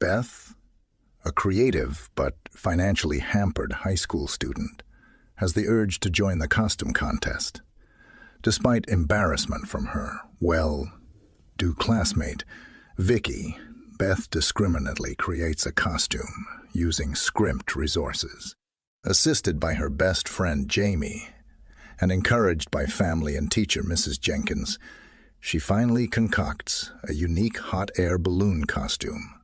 Beth, a creative but financially hampered high school student, has the urge to join the costume contest. Despite embarrassment from her well-to-do classmate, Vicky, Beth discriminately creates a costume using scrimped resources. Assisted by her best friend Jamie, and encouraged by family and teacher Mrs. Jenkins, she finally concocts a unique hot air balloon costume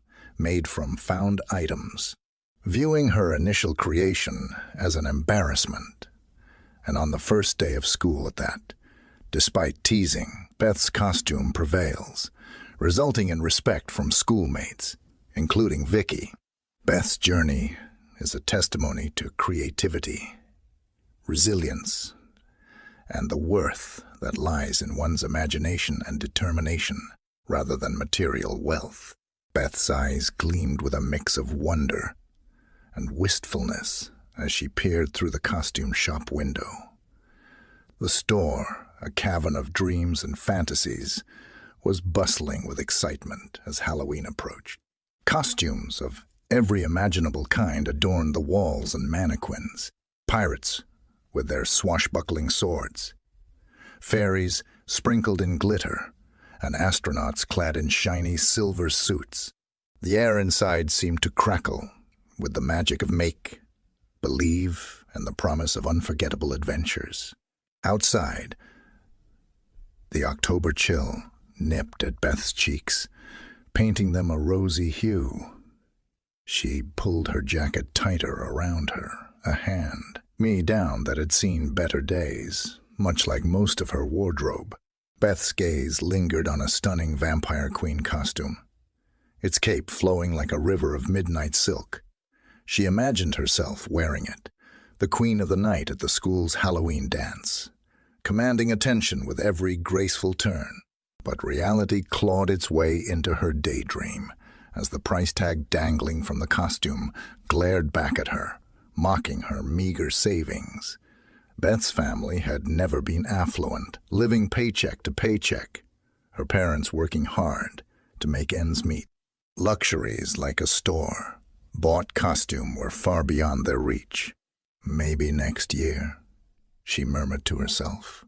made from found items. Viewing her initial creation as an embarrassment, and on the first day of school at that, despite teasing, Beth's costume prevails, resulting in respect from schoolmates, including Vicky. Beth's journey is a testimony to creativity, resilience, and the worth that lies in one's imagination and determination rather than material wealth. Beth's eyes gleamed with a mix of wonder and wistfulness as she peered through the costume shop window. The store, a cavern of dreams and fantasies, was bustling with excitement as Halloween approached. Costumes of every imaginable kind adorned the walls and mannequins. Pirates with their swashbuckling swords, fairies sprinkled in glitter, and astronauts clad in shiny silver suits. The air inside seemed to crackle with the magic of make, believe, and the promise of unforgettable adventures. Outside, the October chill nipped at Beth's cheeks, painting them a rosy hue. She pulled her jacket tighter around her, a hand-me-down that had seen better days, much like most of her wardrobe. Beth's gaze lingered on a stunning vampire queen costume, its cape flowing like a river of midnight silk. She imagined herself wearing it, the queen of the night at the school's Halloween dance, commanding attention with every graceful turn. But reality clawed its way into her daydream as the price tag dangling from the costume glared back at her, mocking her meager savings. Beth's family had never been affluent, living paycheck to paycheck, her parents working hard to make ends meet. Luxuries like a store-bought costume were far beyond their reach. Maybe next year, she murmured to herself,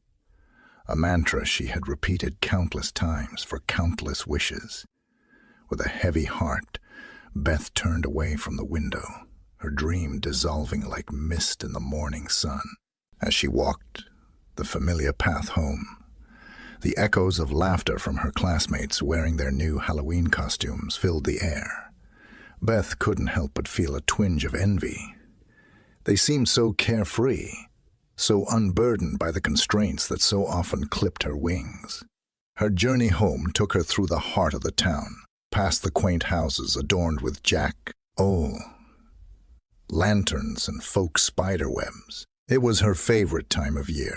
a mantra she had repeated countless times for countless wishes. With a heavy heart, Beth turned away from the window, her dream dissolving like mist in the morning sun. As she walked the familiar path home, the echoes of laughter from her classmates wearing their new Halloween costumes filled the air. Beth couldn't help but feel a twinge of envy. They seemed so carefree, so unburdened by the constraints that so often clipped her wings. Her journey home took her through the heart of the town, past the quaint houses adorned with jack-o'-lanterns and folk spiderwebs. It was her favorite time of year,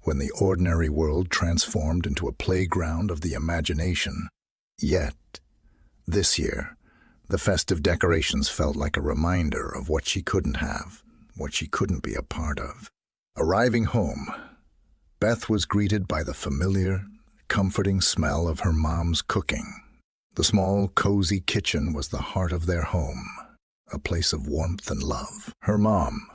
when the ordinary world transformed into a playground of the imagination. Yet, this year, the festive decorations felt like a reminder of what she couldn't have, what she couldn't be a part of. Arriving home, Beth was greeted by the familiar, comforting smell of her mom's cooking. The small, cozy kitchen was the heart of their home, a place of warmth and love. Her mom,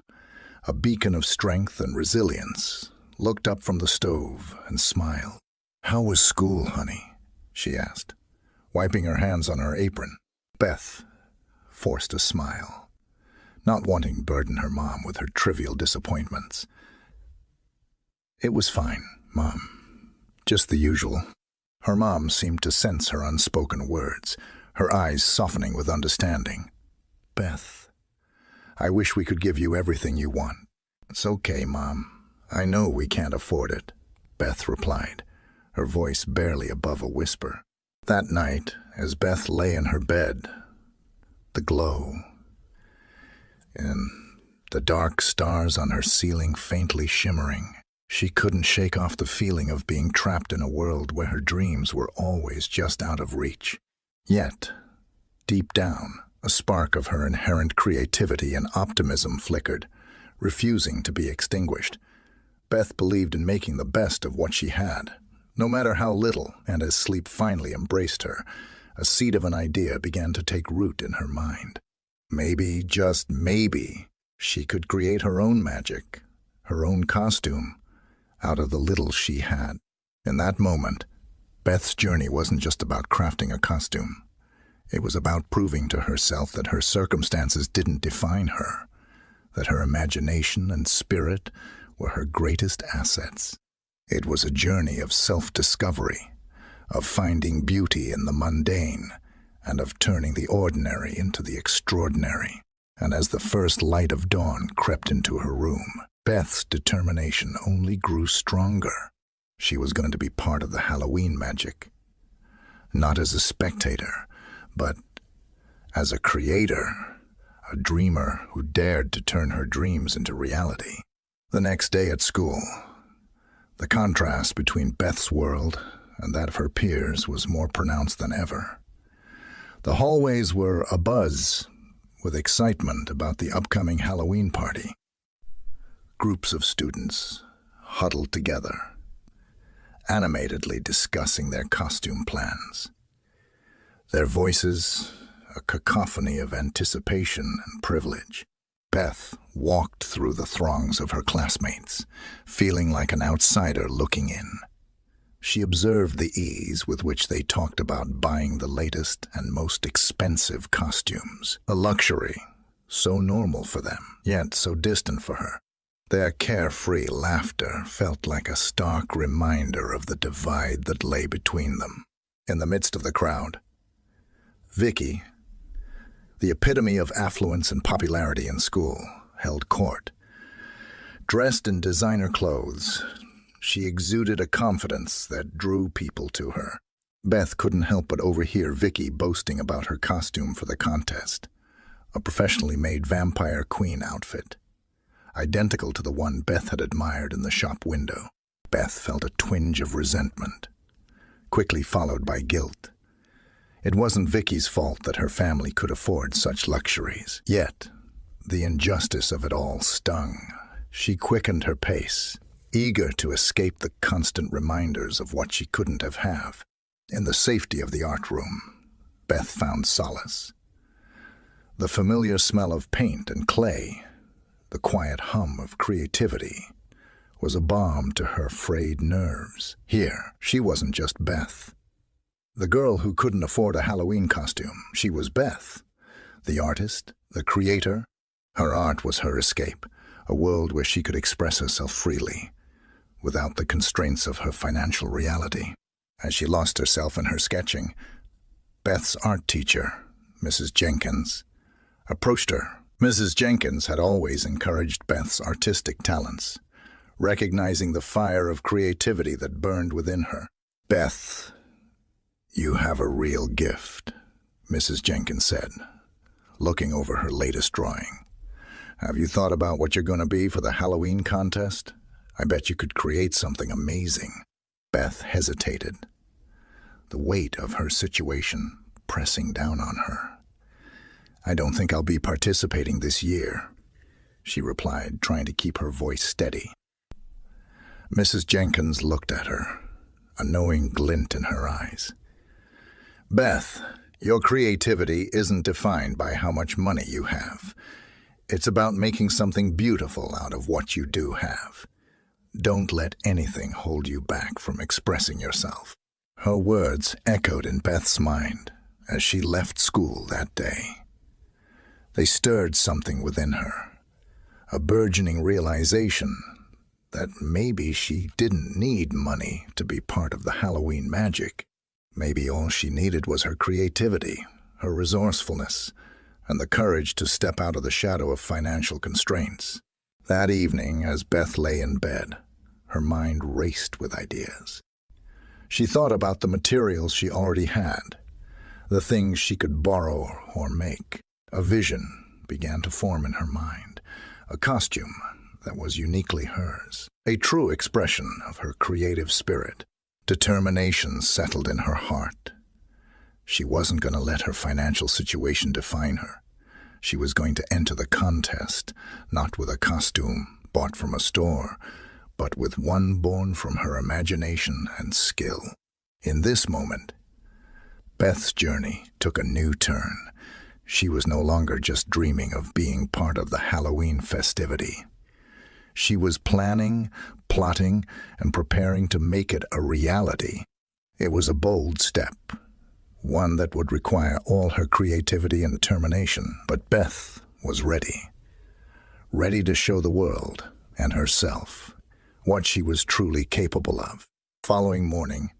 a beacon of strength and resilience, looked up from the stove and smiled. "How was school, honey?" she asked, wiping her hands on her apron. Beth forced a smile, not wanting to burden her mom with her trivial disappointments. "It was fine, Mom. Just the usual." Her mom seemed to sense her unspoken words, her eyes softening with understanding. "Beth, I wish we could give you everything you want." "It's okay, Mom. I know we can't afford it," Beth replied, her voice barely above a whisper. That night, as Beth lay in her bed, the glow and the dark stars on her ceiling faintly shimmering, she couldn't shake off the feeling of being trapped in a world where her dreams were always just out of reach. Yet, deep down, a spark of her inherent creativity and optimism flickered, refusing to be extinguished. Beth believed in making the best of what she had, no matter how little, and as sleep finally embraced her, A seed of an idea began to take root in her mind. Maybe, just maybe, she could create her own magic, her own costume, out of the little she had. In that moment, Beth's journey wasn't just about crafting a costume. It was about proving to herself that her circumstances didn't define her, that her imagination and spirit were her greatest assets. It was a journey of self-discovery, of finding beauty in the mundane, and of turning the ordinary into the extraordinary. And as the first light of dawn crept into her room, Beth's determination only grew stronger. She was going to be part of the Halloween magic. Not as a spectator, but as a creator, a dreamer who dared to turn her dreams into reality. The next day at school, the contrast between Beth's world and that of her peers was more pronounced than ever. The hallways were abuzz with excitement about the upcoming Halloween party. Groups of students huddled together, animatedly discussing their costume plans. Their voices a cacophony of anticipation and privilege. Beth walked through the throngs of her classmates, feeling like an outsider looking in. She observed the ease with which they talked about buying the latest and most expensive costumes, a luxury so normal for them, yet so distant for her. Their carefree laughter felt like a stark reminder of the divide that lay between them. In the midst of the crowd, Vicky, the epitome of affluence and popularity in school, held court. Dressed in designer clothes, she exuded a confidence that drew people to her. Beth couldn't help but overhear Vicky boasting about her costume for the contest, a professionally made vampire queen outfit, identical to the one Beth had admired in the shop window. Beth felt a twinge of resentment, quickly followed by guilt. It wasn't Vicky's fault that her family could afford such luxuries. Yet, the injustice of it all stung. She quickened her pace, eager to escape the constant reminders of what she couldn't have. In the safety of the art room, Beth found solace. The familiar smell of paint and clay, the quiet hum of creativity, was a balm to her frayed nerves. Here, she wasn't just Beth, the girl who couldn't afford a Halloween costume. She was Beth, the artist, the creator. Her art was her escape, a world where she could express herself freely, without the constraints of her financial reality. As she lost herself in her sketching, Beth's art teacher, Mrs. Jenkins, approached her. Mrs. Jenkins had always encouraged Beth's artistic talents, recognizing the fire of creativity that burned within her. "Beth, you have a real gift," Mrs. Jenkins said, looking over her latest drawing. "Have you thought about what you're going to be for the Halloween contest? I bet you could create something amazing." Beth hesitated, the weight of her situation pressing down on her. "I don't think I'll be participating this year," she replied, trying to keep her voice steady. Mrs. Jenkins looked at her, a knowing glint in her eyes. "Beth, your creativity isn't defined by how much money you have. It's about making something beautiful out of what you do have. Don't let anything hold you back from expressing yourself." Her words echoed in Beth's mind as she left school that day. They stirred something within her, a burgeoning realization that maybe she didn't need money to be part of the Halloween magic. Maybe all she needed was her creativity, her resourcefulness, and the courage to step out of the shadow of financial constraints. That evening, as Beth lay in bed, her mind raced with ideas. She thought about the materials she already had, the things she could borrow or make. A vision began to form in her mind, a costume that was uniquely hers, a true expression of her creative spirit. Determination settled in her heart. She wasn't going to let her financial situation define her. She was going to enter the contest, not with a costume bought from a store, but with one born from her imagination and skill. In this moment, Beth's journey took a new turn. She was no longer just dreaming of being part of the Halloween festivity. She was planning, plotting, and preparing to make it a reality. It was a bold step, one that would require all her creativity and determination, but Beth was ready. Ready to show the world and herself what she was truly capable of. Following morning,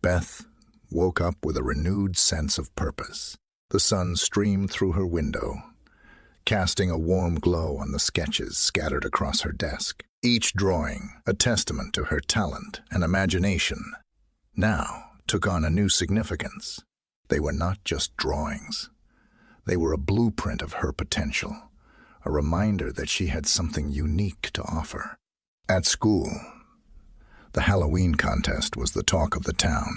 Beth woke up with a renewed sense of purpose. The sun streamed through her window, casting a warm glow on the sketches scattered across her desk, each drawing a testament to her talent and imagination. Now took on a new significance. They were not just drawings. They were a blueprint of her potential, a reminder that she had something unique to offer. At school, the Halloween contest was the talk of the town.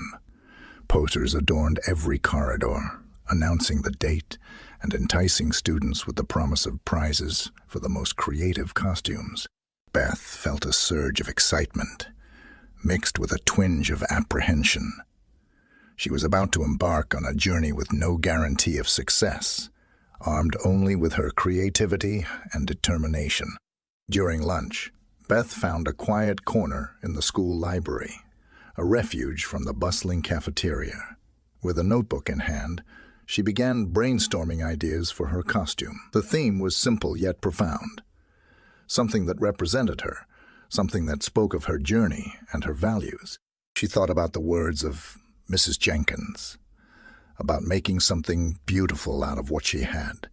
Posters adorned every corridor, announcing the date and enticing students with the promise of prizes for the most creative costumes. Beth felt a surge of excitement, mixed with a twinge of apprehension. She was about to embark on a journey with no guarantee of success, armed only with her creativity and determination. During lunch, Beth found a quiet corner in the school library, a refuge from the bustling cafeteria. With a notebook in hand, she began brainstorming ideas for her costume. The theme was simple yet profound, something that represented her, something that spoke of her journey and her values. She thought about the words of Mrs. Jenkins, about making something beautiful out of what she had.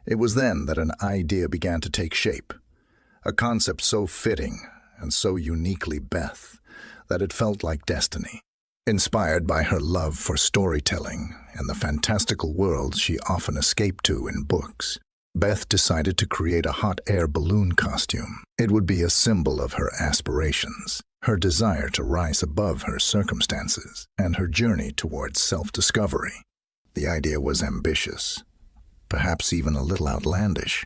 It was then that an idea began to take shape, a concept so fitting and so uniquely Beth that it felt like destiny. Inspired by her love for storytelling and the fantastical worlds she often escaped to in books, Beth decided to create a hot air balloon costume. It would be a symbol of her aspirations, her desire to rise above her circumstances, and her journey towards self-discovery. The idea was ambitious, perhaps even a little outlandish.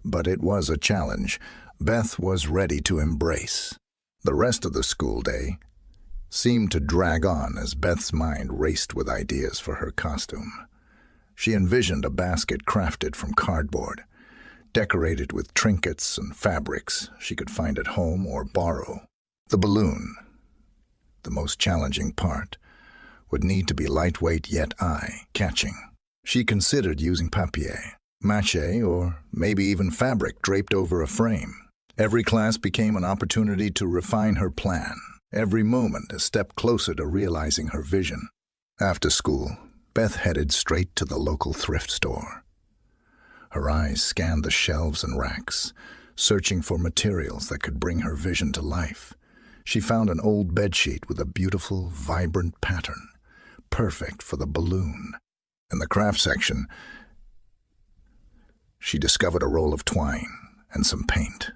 But it was a challenge Beth was ready to embrace. The rest of the school day seemed to drag on as Beth's mind raced with ideas for her costume. She envisioned a basket crafted from cardboard, decorated with trinkets and fabrics she could find at home or borrow. The balloon, the most challenging part, would need to be lightweight yet eye-catching. She considered using papier, mache, or maybe even fabric draped over a frame. Every class became an opportunity to refine her plan, every moment a step closer to realizing her vision. After school, Beth headed straight to the local thrift store. Her eyes scanned the shelves and racks, searching for materials that could bring her vision to life. She found an old bedsheet with a beautiful, vibrant pattern, perfect for the balloon. In the craft section, she discovered a roll of twine and some paint,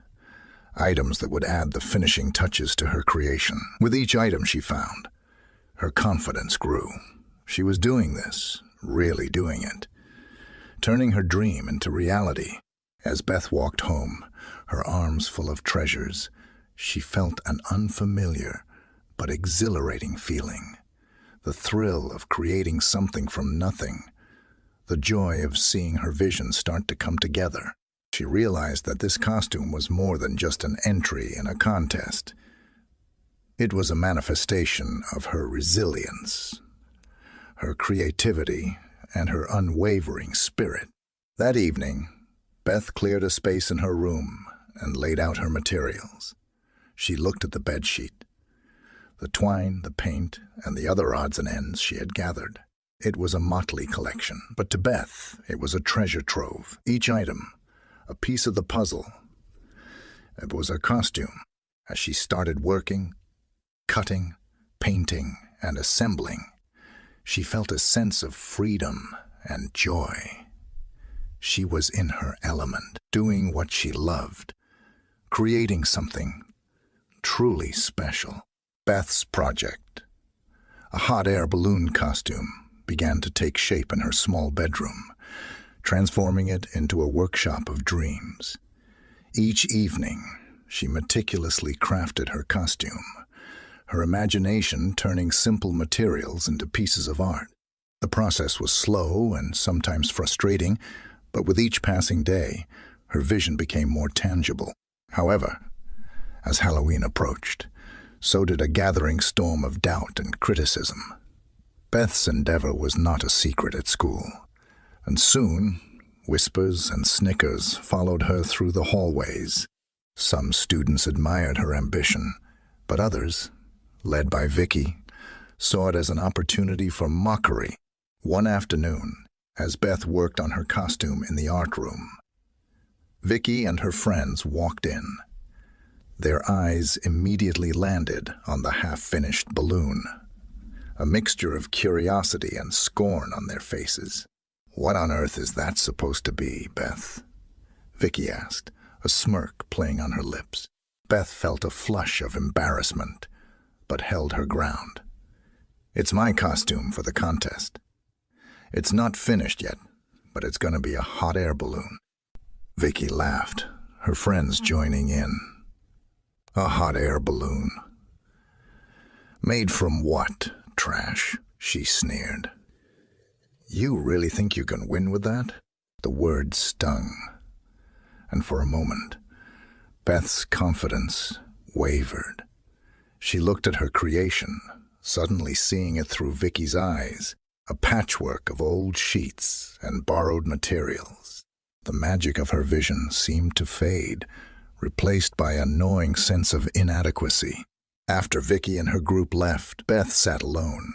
items that would add the finishing touches to her creation. With each item she found, her confidence grew. She was doing this, really doing it, turning her dream into reality. As Beth walked home, her arms full of treasures, she felt an unfamiliar but exhilarating feeling. The thrill of creating something from nothing, the joy of seeing her vision start to come together. She realized that this costume was more than just an entry in a contest. It was a manifestation of her resilience, her creativity, and her unwavering spirit. That evening, Beth cleared a space in her room and laid out her materials. She looked at the bedsheet, the twine, the paint, and the other odds and ends she had gathered. It was a motley collection, but to Beth, it was a treasure trove. Each item, a piece of the puzzle. It was her costume. As she started working, cutting, painting, and assembling, she felt a sense of freedom and joy. She was in her element, doing what she loved, creating something truly special. Beth's project, a hot air balloon costume, began to take shape in her small bedroom, transforming it into a workshop of dreams. Each evening, she meticulously crafted her costume, her imagination turning simple materials into pieces of art. The process was slow and sometimes frustrating, but with each passing day, her vision became more tangible. However, as Halloween approached, so did a gathering storm of doubt and criticism. Beth's endeavor was not a secret at school, and soon whispers and snickers followed her through the hallways. Some students admired her ambition, but others, led by Vicky, saw it as an opportunity for mockery. One afternoon, as Beth worked on her costume in the art room, Vicky and her friends walked in. Their eyes immediately landed on the half-finished balloon, a mixture of curiosity and scorn on their faces. "What on earth is that supposed to be, Beth?" Vicky asked, a smirk playing on her lips. Beth felt a flush of embarrassment, but held her ground. "It's my costume for the contest. It's not finished yet, but it's going to be a hot air balloon." Vicky laughed, her friends joining in. "A hot air balloon? Made from what, trash?" she sneered. "You really think you can win with that?" The words stung, and for a moment, Beth's confidence wavered. She looked at her creation, suddenly seeing it through Vicky's eyes, a patchwork of old sheets and borrowed materials. The magic of her vision seemed to fade, replaced by a gnawing sense of inadequacy. After Vicky and her group left, Beth sat alone,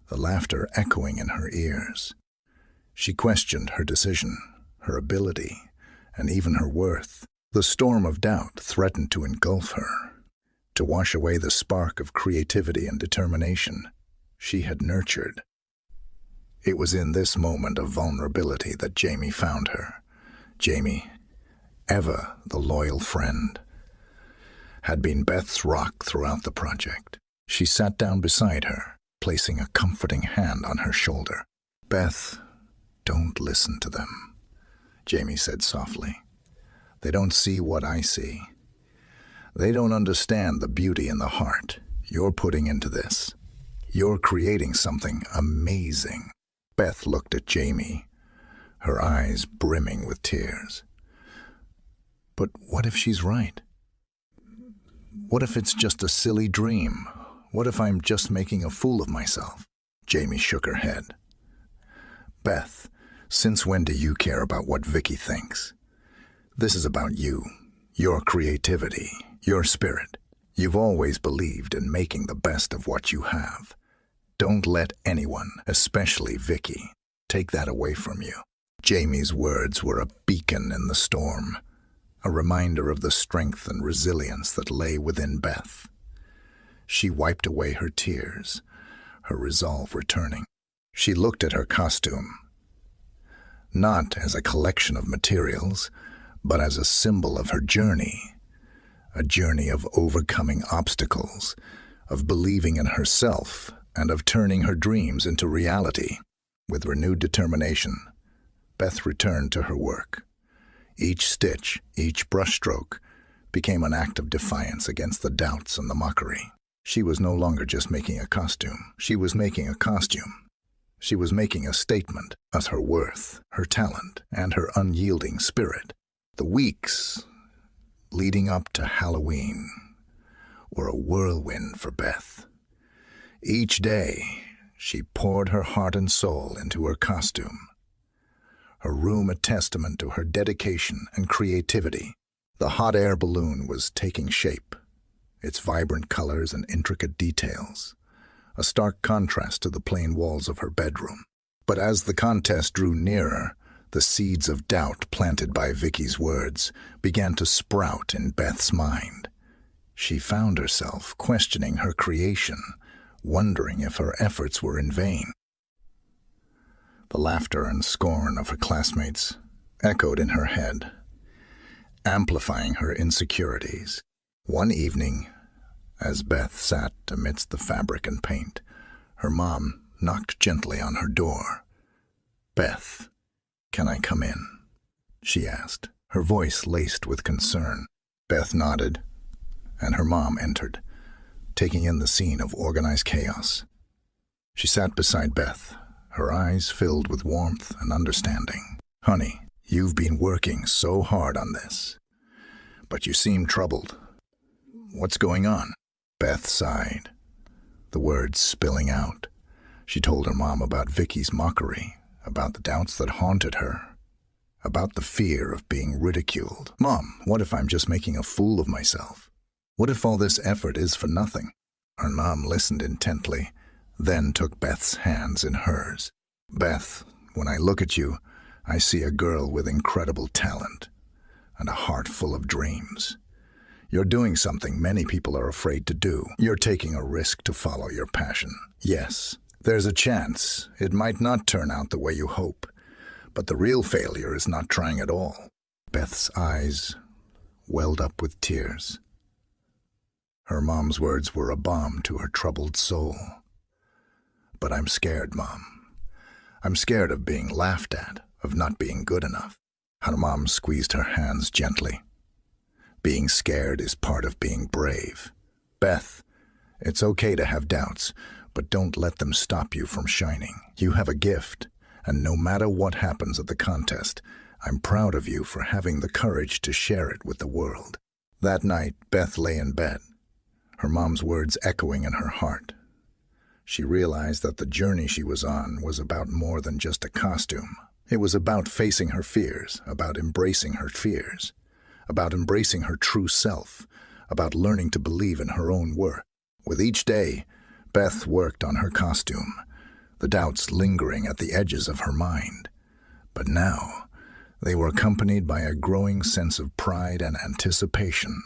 the laughter echoing in her ears. She questioned her decision, her ability, and even her worth. The storm of doubt threatened to engulf her, to wash away the spark of creativity and determination she had nurtured. It was in this moment of vulnerability that Jamie found her. Jamie, ever the loyal friend, had been Beth's rock throughout the project. She sat down beside her, placing a comforting hand on her shoulder. "Beth, don't listen to them," Jamie said softly. "They don't see what I see. They don't understand the beauty and the heart you're putting into this. You're creating something amazing." Beth looked at Jamie, her eyes brimming with tears. "But what if she's right? What if it's just a silly dream? What if I'm just making a fool of myself?" Jamie shook her head. "Beth, since when do you care about what Vicky thinks? This is about you, your creativity, your spirit. You've always believed in making the best of what you have. Don't let anyone, especially Vicky, take that away from you." Jamie's words were a beacon in the storm, a reminder of the strength and resilience that lay within Beth. She wiped away her tears, her resolve returning. She looked at her costume, not as a collection of materials, but as a symbol of her journey, a journey of overcoming obstacles, of believing in herself, and of turning her dreams into reality. With renewed determination, Beth returned to her work. Each stitch, each brushstroke, became an act of defiance against the doubts and the mockery. She was no longer just making a costume. She was making a costume. She was making a statement of her worth, her talent, and her unyielding spirit. The weeks leading up to Halloween were a whirlwind for Beth. Each day, she poured her heart and soul into her costume, her room a testament to her dedication and creativity. The hot air balloon was taking shape, its vibrant colors and intricate details, a stark contrast to the plain walls of her bedroom. But as the contest drew nearer, the seeds of doubt planted by Vicky's words began to sprout in Beth's mind. She found herself questioning her creation, wondering if her efforts were in vain. The laughter and scorn of her classmates echoed in her head, amplifying her insecurities. One evening, as Beth sat amidst the fabric and paint, her mom knocked gently on her door. "Beth, can I come in?" she asked, her voice laced with concern. Beth nodded, and her mom entered. taking in the scene of organized chaos. She sat beside Beth, her eyes filled with warmth and understanding. "Honey, you've been working so hard on this, but you seem troubled. What's going on?" Beth sighed, the words spilling out. She told her mom about Vicky's mockery, about the doubts that haunted her, about the fear of being ridiculed. "Mom, what if I'm just making a fool of myself? What if all this effort is for nothing?" Her mom listened intently, then took Beth's hands in hers. "Beth, when I look at you, I see a girl with incredible talent and a heart full of dreams. You're doing something many people are afraid to do. You're taking a risk to follow your passion. Yes, there's a chance it might not turn out the way you hope, but the real failure is not trying at all." Beth's eyes welled up with tears. Her mom's words were a balm to her troubled soul. "But I'm scared, Mom. I'm scared of being laughed at, of not being good enough." Her mom squeezed her hands gently. "Being scared is part of being brave. Beth, it's okay to have doubts, but don't let them stop you from shining. You have a gift, and no matter what happens at the contest, I'm proud of you for having the courage to share it with the world." That night, Beth lay in bed, her mom's words echoing in her heart. She realized that the journey she was on was about more than just a costume. It was about facing her fears, about embracing her fears, about embracing her true self, about learning to believe in her own worth. With each day, Beth worked on her costume, the doubts lingering at the edges of her mind. But now, they were accompanied by a growing sense of pride and anticipation.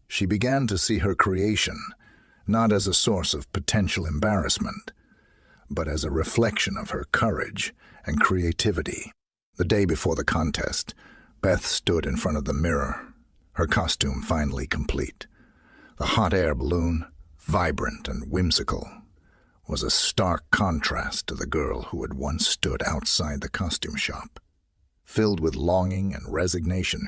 She began to see her creation not as a source of potential embarrassment, but as a reflection of her courage and creativity. The day before the contest, Beth stood in front of the mirror, her costume finally complete. The hot air balloon, vibrant and whimsical, was a stark contrast to the girl who had once stood outside the costume shop. Filled with longing and resignation.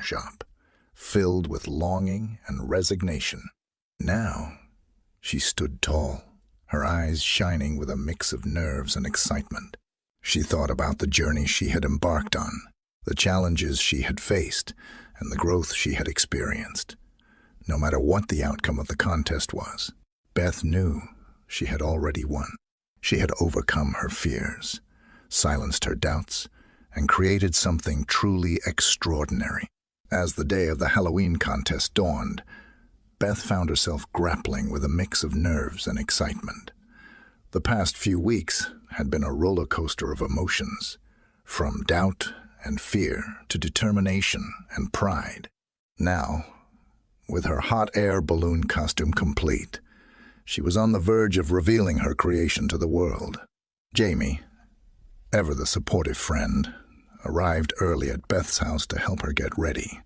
Now, she stood tall, her eyes shining with a mix of nerves and excitement. She thought about the journey she had embarked on, the challenges she had faced, and the growth she had experienced. No matter what the outcome of the contest was, Beth knew she had already won. She had overcome her fears, silenced her doubts, and created something truly extraordinary. As the day of the Halloween contest dawned, Beth found herself grappling with a mix of nerves and excitement. The past few weeks had been a roller coaster of emotions, from doubt and fear to determination and pride. Now, with her hot air balloon costume complete, she was on the verge of revealing her creation to the world. Jamie, ever the supportive friend, arrived early at Beth's house to help her get ready.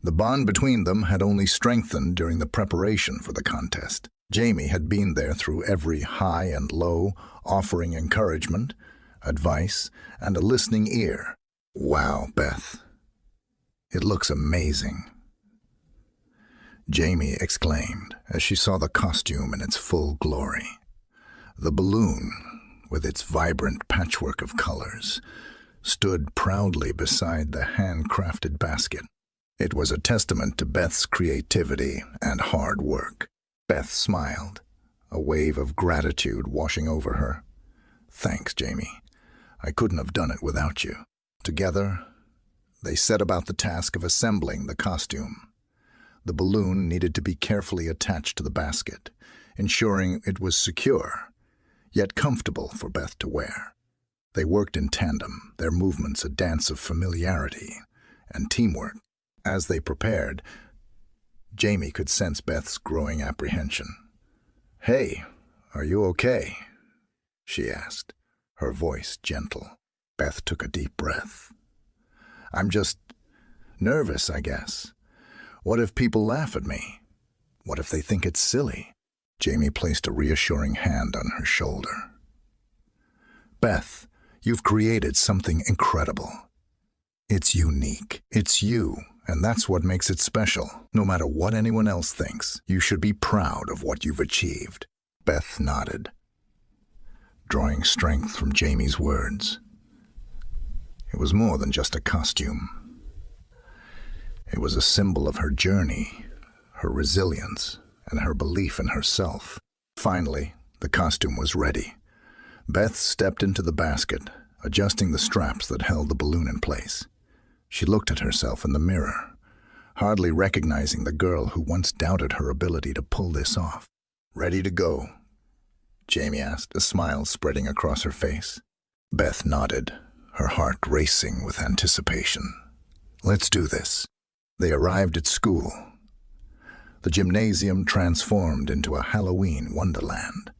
The bond between them had only strengthened during the preparation for the contest. Jamie had been there through every high and low, offering encouragement, advice, and a listening ear. "Wow, Beth, it looks amazing," Jamie exclaimed as she saw the costume in its full glory. The balloon, with its vibrant patchwork of colors, stood proudly beside the handcrafted basket. It was a testament to Beth's creativity and hard work. Beth smiled, a wave of gratitude washing over her. "Thanks, Jamie. I couldn't have done it without you." Together, they set about the task of assembling the costume. The balloon needed to be carefully attached to the basket, ensuring it was secure, yet comfortable for Beth to wear. They worked in tandem, their movements a dance of familiarity and teamwork. As they prepared, Jamie could sense Beth's growing apprehension. "Hey, are you okay?" she asked, her voice gentle. Beth took a deep breath. "I'm just nervous, I guess. What if people laugh at me? What if they think it's silly?" Jamie placed a reassuring hand on her shoulder. "Beth, you've created something incredible. It's unique. It's you, And that's what makes it special. No matter what anyone else thinks, you should be proud of what you've achieved. Beth nodded, drawing strength from Jamie's words. It was more than just a costume. It was a symbol of her journey, her resilience, and her belief in herself. Finally, the costume was ready. Beth stepped into the basket, adjusting the straps that held the balloon in place. She looked at herself in the mirror, hardly recognizing the girl who once doubted her ability to pull this off. "Ready to go?" Jamie asked, a smile spreading across her face. Beth nodded, her heart racing with anticipation. "Let's do this." They arrived at school. The gymnasium transformed into a Halloween wonderland.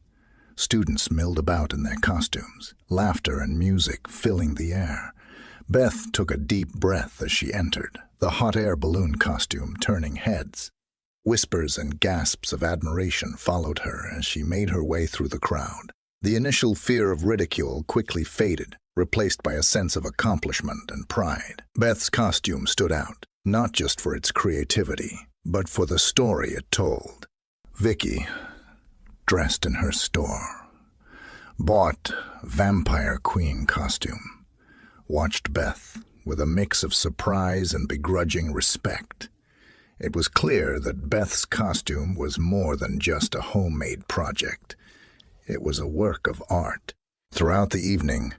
Students milled about in their costumes, laughter and music filling the air. Beth took a deep breath as she entered, the hot air balloon costume turning heads. Whispers and gasps of admiration followed her as she made her way through the crowd. The initial fear of ridicule quickly faded, replaced by a sense of accomplishment and pride. Beth's costume stood out, not just for its creativity, but for the story it told. Vicky, dressed in her store, bought Vampire Queen costume, watched Beth with a mix of surprise and begrudging respect. It was clear that Beth's costume was more than just a homemade project. It was a work of art. Throughout the evening,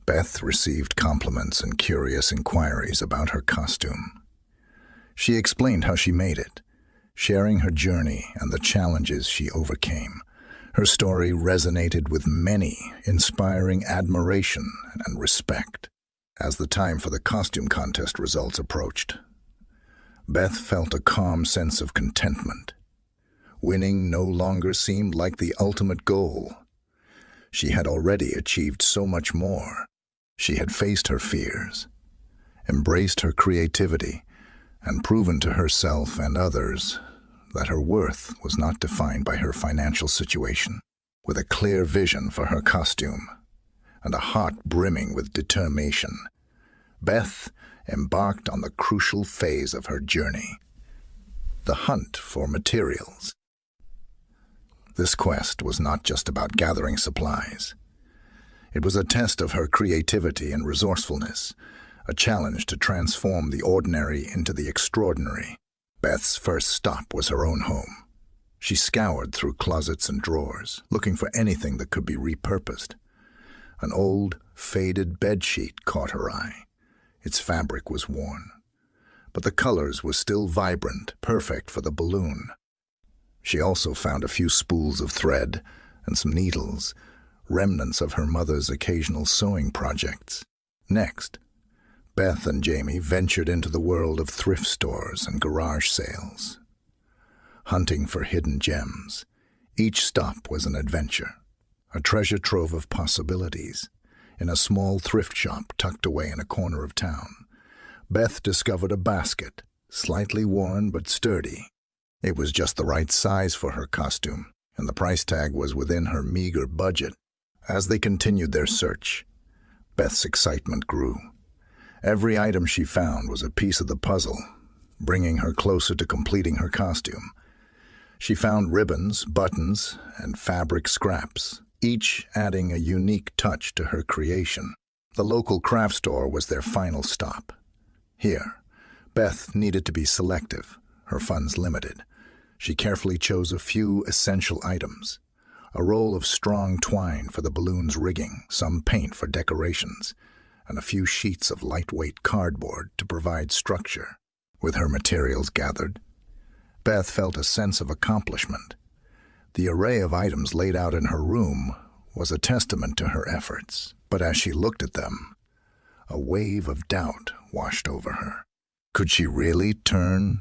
Beth received compliments and curious inquiries about her costume. She explained how she made it, sharing her journey and the challenges she overcame. Her story resonated with many, inspiring admiration and respect. As the time for the costume contest results approached, Beth felt a calm sense of contentment. Winning no longer seemed like the ultimate goal. She had already achieved so much more. She had faced her fears, embraced her creativity, and proven to herself and others that her worth was not defined by her financial situation. With a clear vision for her costume and a heart brimming with determination, Beth embarked on the crucial phase of her journey, the hunt for materials. This quest was not just about gathering supplies. It was a test of her creativity and resourcefulness, a challenge to transform the ordinary into the extraordinary. Beth's first stop was her own home. She scoured through closets and drawers, looking for anything that could be repurposed. An old, faded bedsheet caught her eye. Its fabric was worn, but the colors were still vibrant, perfect for the balloon. She also found a few spools of thread and some needles, remnants of her mother's occasional sewing projects. Next, Beth and Jamie ventured into the world of thrift stores and garage sales, hunting for hidden gems. Each stop was an adventure, a treasure trove of possibilities. In a small thrift shop tucked away in a corner of town, Beth discovered a basket, slightly worn but sturdy. It was just the right size for her costume, and the price tag was within her meager budget. As they continued their search, Beth's excitement grew. Every item she found was a piece of the puzzle, bringing her closer to completing her costume. She found ribbons, buttons, and fabric scraps, each adding a unique touch to her creation. The local craft store was their final stop. Here, Beth needed to be selective, her funds limited. She carefully chose a few essential items: a roll of strong twine for the balloon's rigging, some paint for decorations, and a few sheets of lightweight cardboard to provide structure. With her materials gathered, Beth felt a sense of accomplishment. The array of items laid out in her room was a testament to her efforts, but as she looked at them, a wave of doubt washed over her. Could she really turn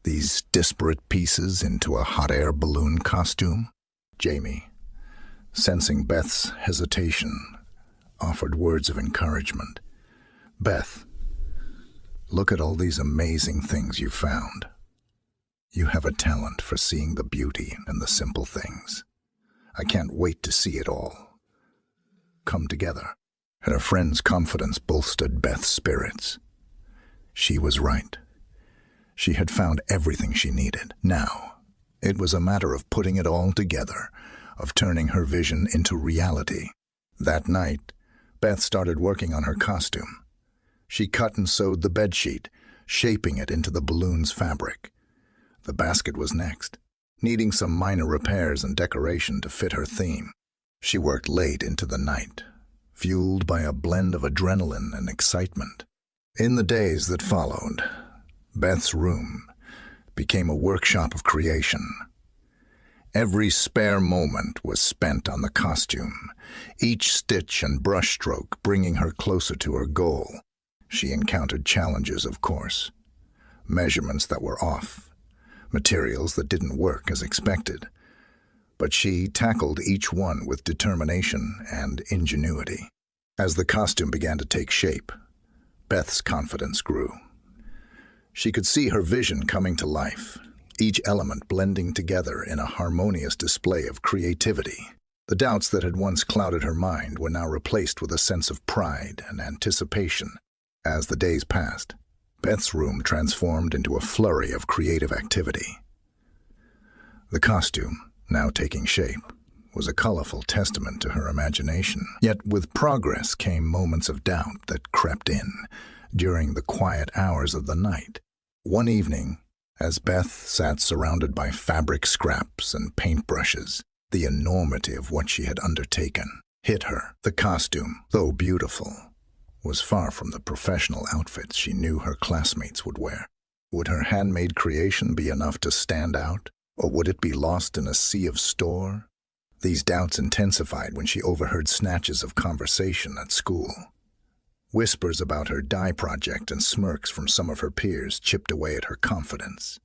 these disparate pieces into a hot air balloon costume? Jamie, sensing Beth's hesitation, offered words of encouragement. "Beth, look at all these amazing things you found. You have a talent for seeing the beauty in the simple things. I can't wait to see it all come together." And her friend's confidence bolstered Beth's spirits. She was right. She had found everything she needed. Now, it was a matter of putting it all together, of turning her vision into reality. That night, Beth started working on her costume. She cut and sewed the bedsheet, shaping it into the balloon's fabric. The basket was next, needing some minor repairs and decoration to fit her theme. She worked late into the night, fueled by a blend of adrenaline and excitement. In the days that followed, Beth's room became a workshop of creation. Every spare moment was spent on the costume, each stitch and brushstroke bringing her closer to her goal. She encountered challenges, of course. Measurements that were off, materials that didn't work as expected. But she tackled each one with determination and ingenuity. As the costume began to take shape, Beth's confidence grew. She could see her vision coming to life, each element blending together in a harmonious display of creativity. The doubts that had once clouded her mind were now replaced with a sense of pride and anticipation. As the days passed, Beth's room transformed into a flurry of creative activity. The costume, now taking shape, was a colorful testament to her imagination. Yet with progress came moments of doubt that crept in during the quiet hours of the night. One evening, as Beth sat surrounded by fabric scraps and paintbrushes, the enormity of what she had undertaken hit her. The costume, though beautiful, was far from the professional outfits she knew her classmates would wear. Would her handmade creation be enough to stand out, or would it be lost in a sea of store? These doubts intensified when she overheard snatches of conversation at school. Whispers about her dye project and smirks from some of her peers chipped away at her confidence.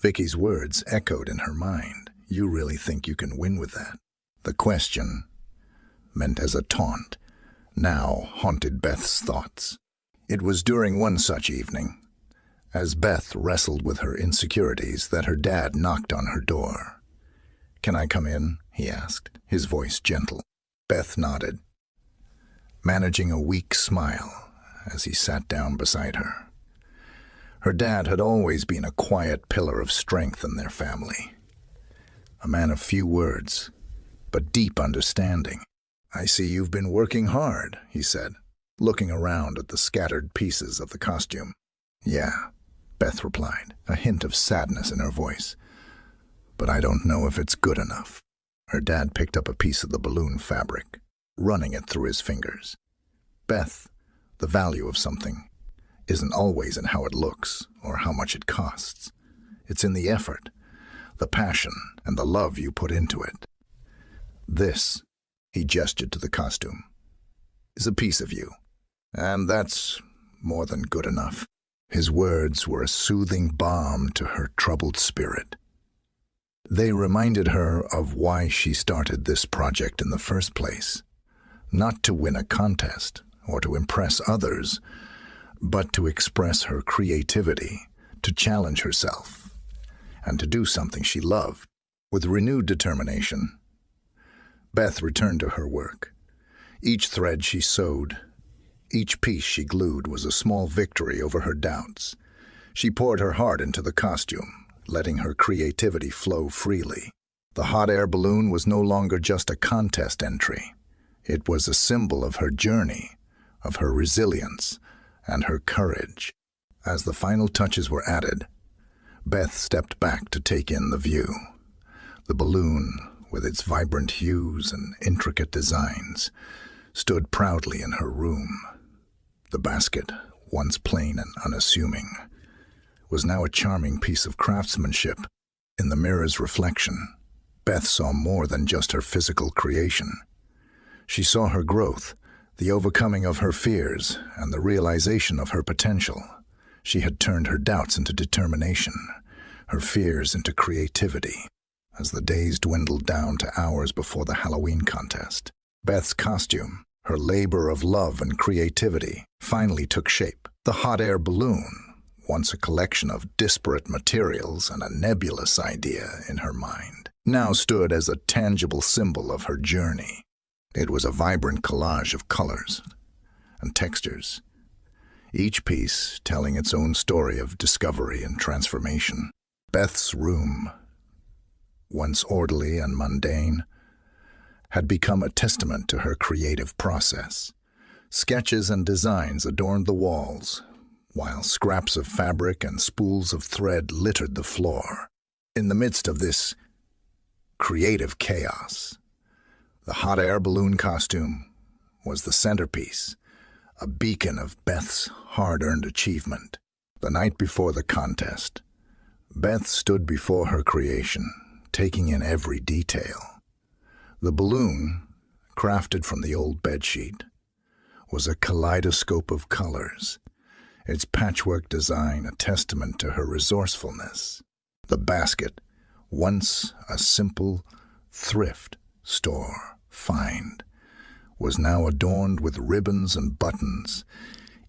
Vicky's words echoed in her mind. "You really think you can win with that?" The question, meant as a taunt, now haunted Beth's thoughts. It was during one such evening, as Beth wrestled with her insecurities, that her dad knocked on her door. "Can I come in?" he asked, his voice gentle. Beth nodded, managing a weak smile as he sat down beside her. Her dad had always been a quiet pillar of strength in their family. A man of few words, but deep understanding. "I see you've been working hard," he said, looking around at the scattered pieces of the costume. "Yeah," Beth replied, a hint of sadness in her voice. "But I don't know if it's good enough." Her dad picked up a piece of the balloon fabric, running it through his fingers. "Beth, the value of something isn't always in how it looks or how much it costs. It's in the effort, the passion, and the love you put into it. This," he gestured to the costume, "is a piece of you, and that's more than good enough." His words were a soothing balm to her troubled spirit. They reminded her of why she started this project in the first place. Not to win a contest or to impress others, but to express her creativity, to challenge herself, and to do something she loved. With renewed determination, Beth returned to her work. Each thread she sewed, each piece she glued was a small victory over her doubts. She poured her heart into the costume, letting her creativity flow freely. The hot air balloon was no longer just a contest entry. It was a symbol of her journey, of her resilience, and her courage. As the final touches were added, Beth stepped back to take in the view. The balloon, with its vibrant hues and intricate designs, stood proudly in her room. The basket, once plain and unassuming, was now a charming piece of craftsmanship. In the mirror's reflection, Beth saw more than just her physical creation. She saw her growth, the overcoming of her fears, and the realization of her potential. She had turned her doubts into determination, her fears into creativity. As the days dwindled down to hours before the Halloween contest, Beth's costume, her labor of love and creativity, finally took shape. The hot air balloon, once a collection of disparate materials and a nebulous idea in her mind, now stood as a tangible symbol of her journey. It was a vibrant collage of colors and textures, each piece telling its own story of discovery and transformation. Beth's room, once orderly and mundane, had become a testament to her creative process. Sketches and designs adorned the walls, while scraps of fabric and spools of thread littered the floor. In the midst of this creative chaos, the hot air balloon costume was the centerpiece, a beacon of Beth's hard-earned achievement. The night before the contest, Beth stood before her creation, taking in every detail. The balloon, crafted from the old bedsheet, was a kaleidoscope of colors, its patchwork design a testament to her resourcefulness. The basket, once a simple thrift store find, was now adorned with ribbons and buttons,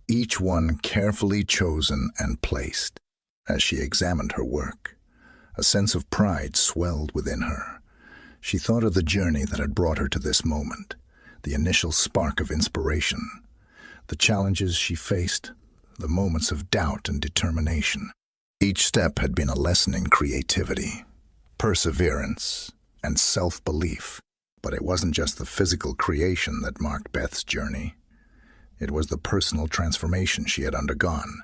each one carefully chosen and placed. As she examined her work, a sense of pride swelled within her. She thought of the journey that had brought her to this moment, the initial spark of inspiration, the challenges she faced, the moments of doubt and determination. Each step had been a lesson in creativity, perseverance, and self-belief. But it wasn't just the physical creation that marked Beth's journey. It was the personal transformation she had undergone.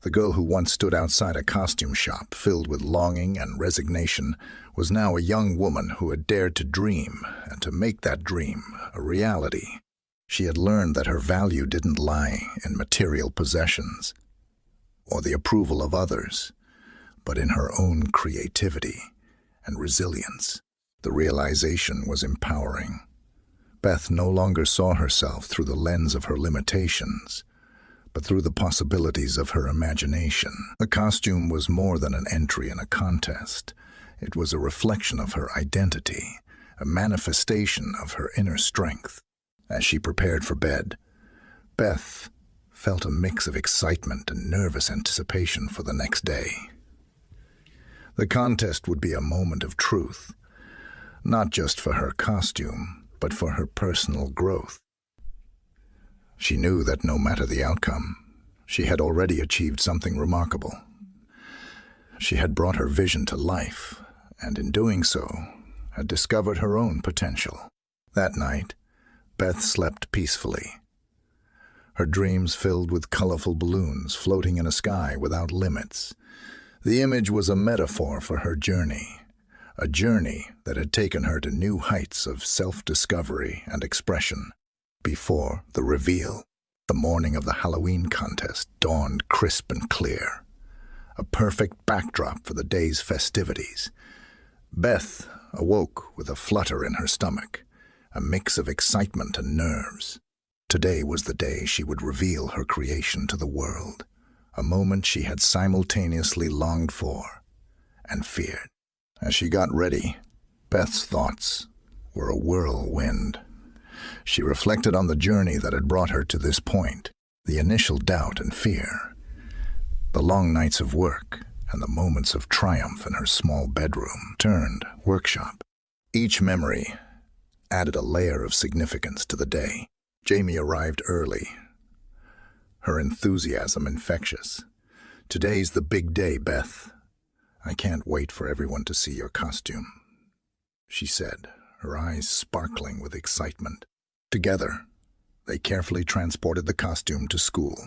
The girl who once stood outside a costume shop filled with longing and resignation was now a young woman who had dared to dream and to make that dream a reality. She had learned that her value didn't lie in material possessions or the approval of others, but in her own creativity and resilience. The realization was empowering. Beth no longer saw herself through the lens of her limitations, but through the possibilities of her imagination. The costume was more than an entry in a contest. It was a reflection of her identity, a manifestation of her inner strength. As she prepared for bed, Beth felt a mix of excitement and nervous anticipation for the next day. The contest would be a moment of truth, not just for her costume, but for her personal growth. She knew that no matter the outcome, she had already achieved something remarkable. She had brought her vision to life, and in doing so, had discovered her own potential. That night, Beth slept peacefully, her dreams filled with colorful balloons floating in a sky without limits. The image was a metaphor for her journey, a journey that had taken her to new heights of self-discovery and expression. Before the reveal, the morning of the Halloween contest dawned crisp and clear, a perfect backdrop for the day's festivities. Beth awoke with a flutter in her stomach, a mix of excitement and nerves. Today was the day she would reveal her creation to the world, a moment she had simultaneously longed for and feared. As she got ready, Beth's thoughts were a whirlwind. She reflected on the journey that had brought her to this point, the initial doubt and fear, the long nights of work, and the moments of triumph in her small bedroom turned workshop. Each memory added a layer of significance to the day. Jamie arrived early, her enthusiasm infectious. "Today's the big day, Beth. I can't wait for everyone to see your costume," she said, her eyes sparkling with excitement. Together, they carefully transported the costume to school.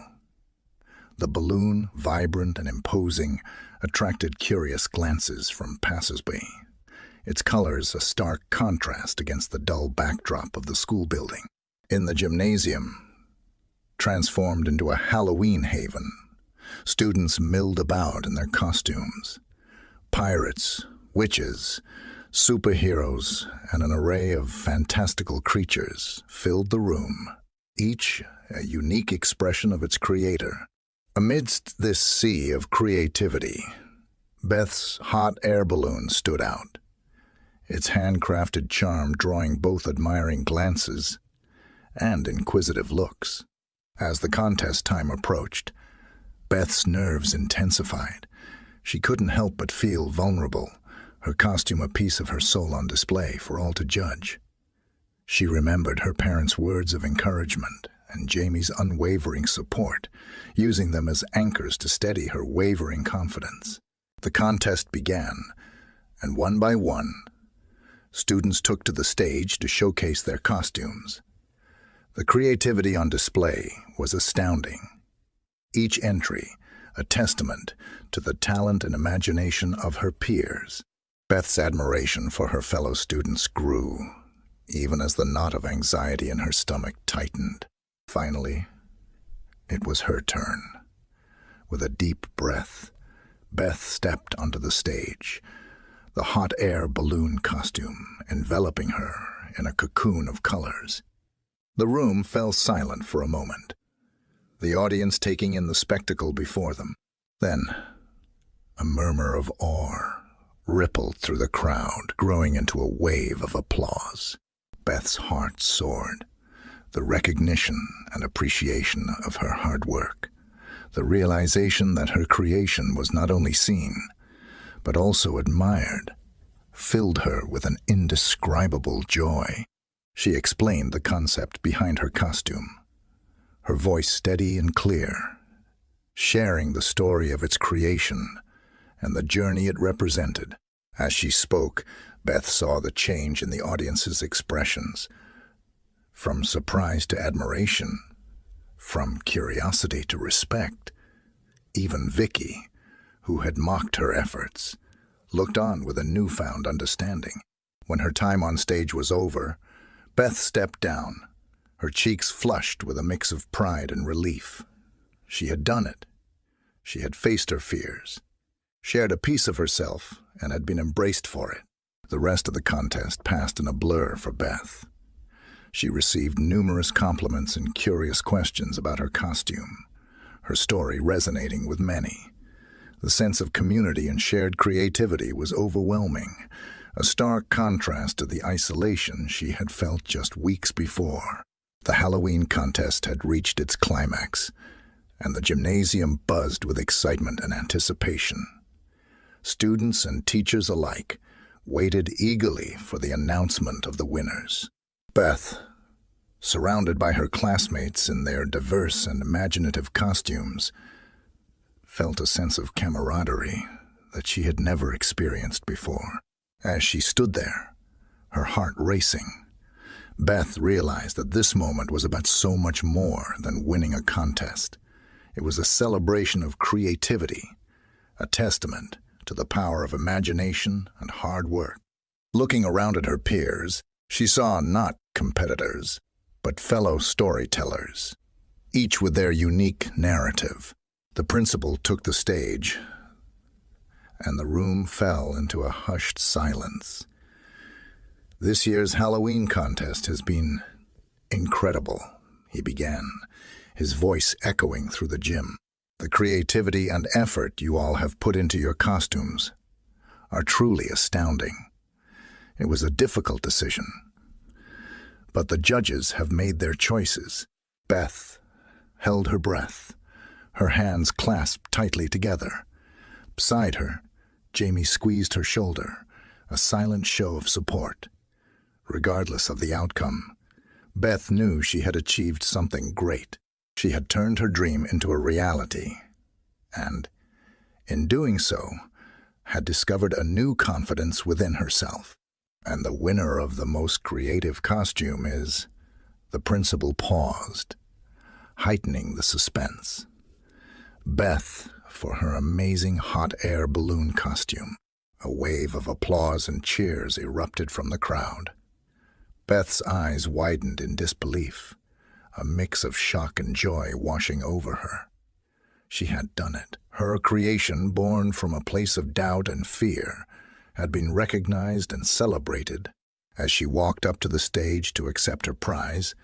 The balloon, vibrant and imposing, attracted curious glances from passers-by, its colors a stark contrast against the dull backdrop of the school building. In the gymnasium, transformed into a Halloween haven, students milled about in their costumes. Pirates, witches, superheroes, and an array of fantastical creatures filled the room, each a unique expression of its creator. Amidst this sea of creativity, Beth's hot air balloon stood out, its handcrafted charm drawing both admiring glances and inquisitive looks. As the contest time approached, Beth's nerves intensified. She couldn't help but feel vulnerable, her costume a piece of her soul on display for all to judge. She remembered her parents' words of encouragement and Jamie's unwavering support, using them as anchors to steady her wavering confidence. The contest began, and one by one, students took to the stage to showcase their costumes. The creativity on display was astounding. Each entry, a testament to the talent and imagination of her peers. Beth's admiration for her fellow students grew, even as the knot of anxiety in her stomach tightened. Finally, it was her turn. With a deep breath, Beth stepped onto the stage, the hot air balloon costume enveloping her in a cocoon of colors. The room fell silent for a moment, the audience taking in the spectacle before them. Then, a murmur of awe rippled through the crowd, growing into a wave of applause. Beth's heart soared. The recognition and appreciation of her hard work, the realization that her creation was not only seen, but also admired, filled her with an indescribable joy. She explained the concept behind her costume, her voice steady and clear, sharing the story of its creation and the journey it represented. As she spoke, Beth saw the change in the audience's expressions, from surprise to admiration, from curiosity to respect. Even Vicky, who had mocked her efforts, looked on with a newfound understanding. When her time on stage was over, Beth stepped down, her cheeks flushed with a mix of pride and relief. She had done it. She had faced her fears, shared a piece of herself, and had been embraced for it. The rest of the contest passed in a blur for Beth. She received numerous compliments and curious questions about her costume, her story resonating with many. The sense of community and shared creativity was overwhelming, a stark contrast to the isolation she had felt just weeks before. The Halloween contest had reached its climax, and the gymnasium buzzed with excitement and anticipation. Students and teachers alike waited eagerly for the announcement of the winners. Beth, surrounded by her classmates in their diverse and imaginative costumes, felt a sense of camaraderie that she had never experienced before. As she stood there, her heart racing, Beth realized that this moment was about so much more than winning a contest. It was a celebration of creativity, a testament to the power of imagination and hard work. Looking around at her peers, she saw not competitors, but fellow storytellers, each with their unique narrative. The principal took the stage, and the room fell into a hushed silence. This year's Halloween contest has been incredible, he began, his voice echoing through the gym. The creativity and effort you all have put into your costumes are truly astounding. It was a difficult decision, but the judges have made their choices. Beth held her breath, her hands clasped tightly together. Beside her, Jamie squeezed her shoulder, a silent show of support. Regardless of the outcome, Beth knew she had achieved something great. She had turned her dream into a reality, and, in doing so, had discovered a new confidence within herself. And the winner of the most creative costume is... The principal paused, heightening the suspense. Beth, for her amazing hot air balloon costume. A wave of applause and cheers erupted from the crowd. Beth's eyes widened in disbelief, a mix of shock and joy washing over her. She had done it. Her creation, born from a place of doubt and fear, had been recognized and celebrated. As she walked up to the stage to accept her prize,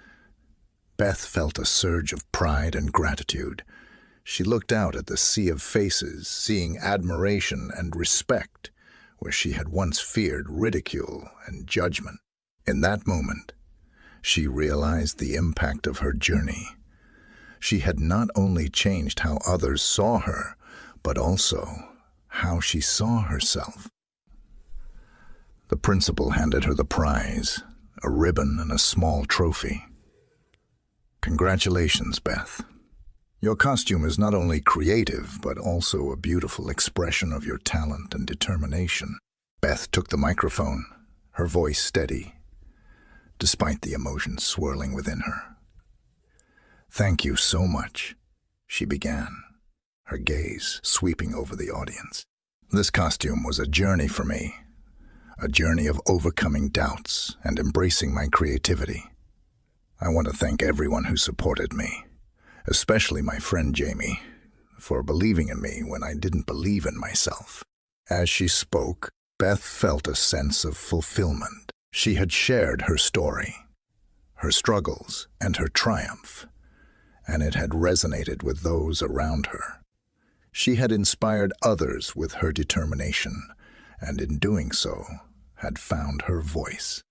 Beth felt a surge of pride and gratitude. She looked out at the sea of faces, seeing admiration and respect where she had once feared ridicule and judgment. In that moment, she realized the impact of her journey. She had not only changed how others saw her, but also how she saw herself. The principal handed her the prize, a ribbon and a small trophy. Congratulations, Beth. Your costume is not only creative, but also a beautiful expression of your talent and determination. Beth took the microphone, her voice steady, despite the emotions swirling within her. Thank you so much, she began, her gaze sweeping over the audience. This costume was a journey for me, a journey of overcoming doubts and embracing my creativity. I want to thank everyone who supported me, especially my friend Jamie, for believing in me when I didn't believe in myself. As she spoke, Beth felt a sense of fulfillment. She had shared her story, her struggles, and her triumph, and it had resonated with those around her. She had inspired others with her determination, and in doing so, had found her voice.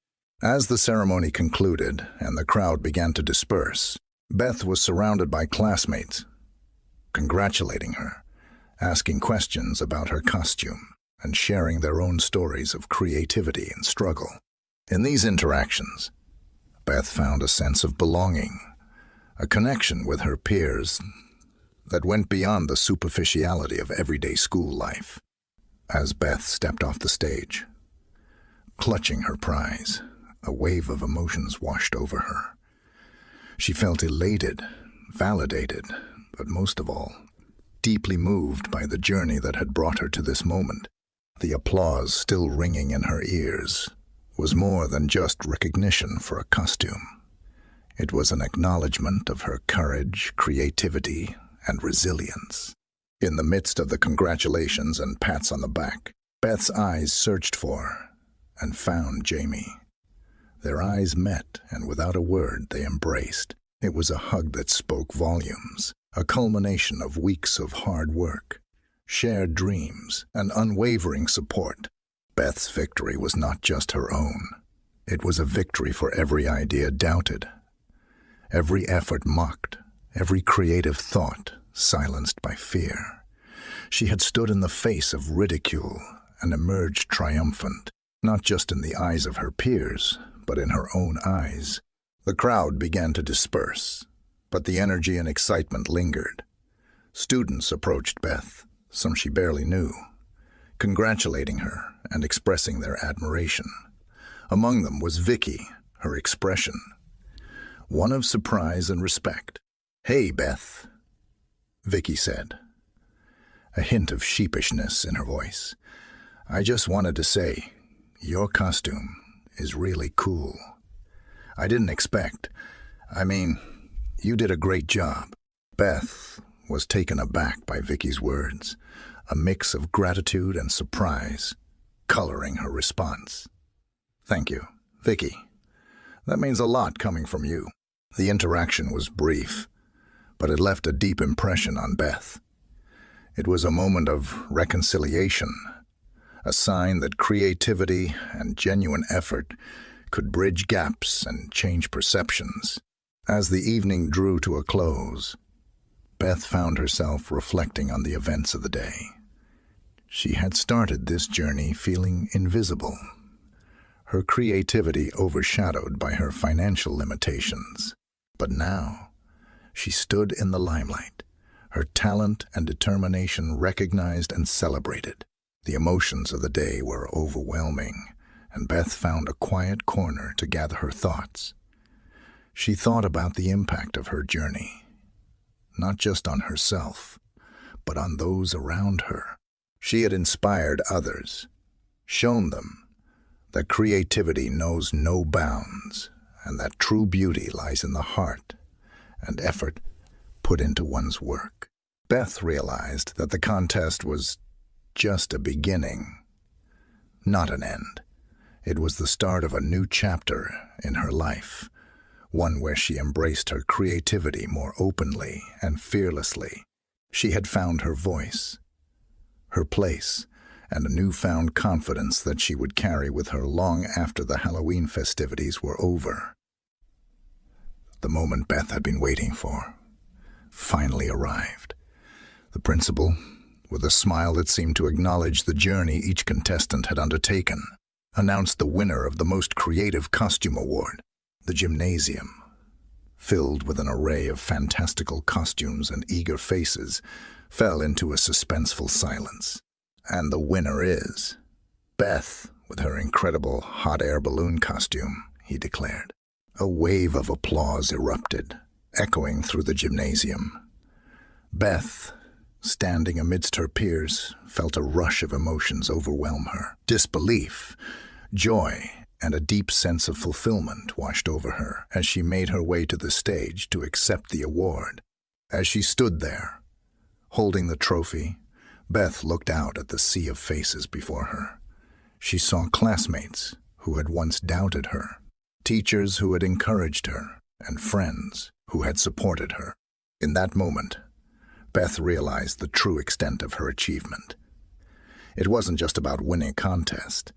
As the ceremony concluded and the crowd began to disperse, Beth was surrounded by classmates, congratulating her, asking questions about her costume, and sharing their own stories of creativity and struggle. In these interactions, Beth found a sense of belonging, a connection with her peers that went beyond the superficiality of everyday school life. As Beth stepped off the stage, clutching her prize, a wave of emotions washed over her. She felt elated, validated, but most of all, deeply moved by the journey that had brought her to this moment. The applause still ringing in her ears was more than just recognition for a costume. It was an acknowledgement of her courage, creativity, and resilience. In the midst of the congratulations and pats on the back, Beth's eyes searched for and found Jamie. Their eyes met, and without a word, they embraced. It was a hug that spoke volumes, a culmination of weeks of hard work, shared dreams, and unwavering support. Beth's victory was not just her own. It was a victory for every idea doubted, every effort mocked, every creative thought silenced by fear. She had stood in the face of ridicule and emerged triumphant, not just in the eyes of her peers, but in her own eyes. The crowd began to disperse, but the energy and excitement lingered. Students approached Beth, some she barely knew, congratulating her and expressing their admiration. Among them was Vicky, her expression, one of surprise and respect. "Hey, Beth," Vicky said, a hint of sheepishness in her voice. "I just wanted to say, your costume is really cool. I didn't expect. You did a great job." Beth was taken aback by Vicky's words, a mix of gratitude and surprise coloring her response. "Thank you, Vicky. That means a lot coming from you." The interaction was brief, but it left a deep impression on Beth. It was a moment of reconciliation, a sign that creativity and genuine effort could bridge gaps and change perceptions. As the evening drew to a close, Beth found herself reflecting on the events of the day. She had started this journey feeling invisible, her creativity overshadowed by her financial limitations. But now, she stood in the limelight, her talent and determination recognized and celebrated. The emotions of the day were overwhelming, and Beth found a quiet corner to gather her thoughts. She thought about the impact of her journey, not just on herself, but on those around her. She had inspired others, shown them that creativity knows no bounds, and that true beauty lies in the heart and effort put into one's work. Beth realized that the contest was just a beginning, not an end. It was the start of a new chapter in her life, one where she embraced her creativity more openly and fearlessly. She had found her voice, her place, and a newfound confidence that she would carry with her long after the Halloween festivities were over. The moment Beth had been waiting for finally arrived. The principal, with a smile that seemed to acknowledge the journey each contestant had undertaken, announced the winner of the Most Creative Costume Award. The gymnasium, filled with an array of fantastical costumes and eager faces, fell into a suspenseful silence. And the winner is Beth, with her incredible hot air balloon costume, he declared. A wave of applause erupted, echoing through the gymnasium. Beth, standing amidst her peers, felt a rush of emotions overwhelm her. Disbelief, joy, and a deep sense of fulfillment washed over her as she made her way to the stage to accept the award. As she stood there, holding the trophy, Beth looked out at the sea of faces before her. She saw classmates who had once doubted her, teachers who had encouraged her, and friends who had supported her. In that moment, Beth realized the true extent of her achievement. It wasn't just about winning a contest.